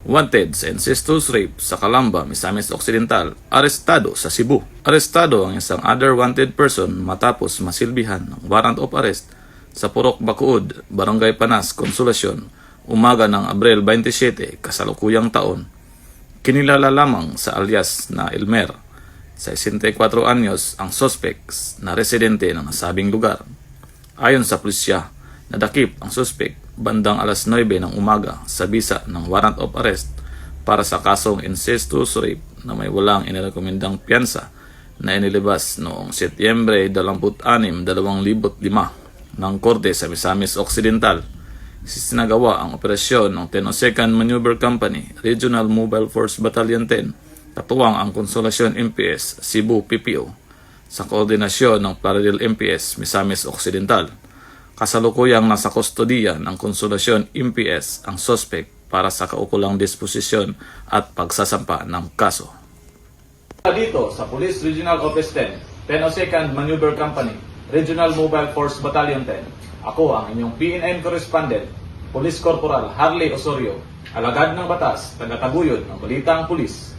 Wanted sa incestuous rape sa Calamba, Misamis Occidental, arestado sa Cebu. Arestado ang isang other wanted person matapos masilbihan ng warrant of arrest sa Purok Bacood, Barangay Panas, Consolacion, umaga ng Abril 27, kasalukuyang taon. Kinilala lamang sa alias na Elmer, sa 64 anyos, ang suspects na residente ng nasabing lugar. Ayon sa pulisya, nadakip ang suspect bandang alas 9 ng umaga sa bisa ng warrant of arrest para sa kasong incestuous rape na may walang inirekomendang piyansa na inilabas noong Setyembre 26, 2005 ng Korte sa Misamis Occidental. Sinagawa ang operasyon ng 1002nd Maneuver Company, Regional Mobile Force Battalion 10, katuwang ang Consolacion MPS, Cebu PPO, sa koordinasyon ng Parallel MPS, Misamis Occidental. Kasalukuyang nasa kustodiya ng Consolacion MPS ang suspect para sa kaukulang disposisyon at pagsasampa ng kaso. Dito sa Police Regional Office 10, 1002nd Maneuver Company, Regional Mobile Force Battalion 10, ako ang inyong PNN correspondent, Police Corporal Harley Osorio, alagad ng batas, tagataguyod ng Balitang Pulis.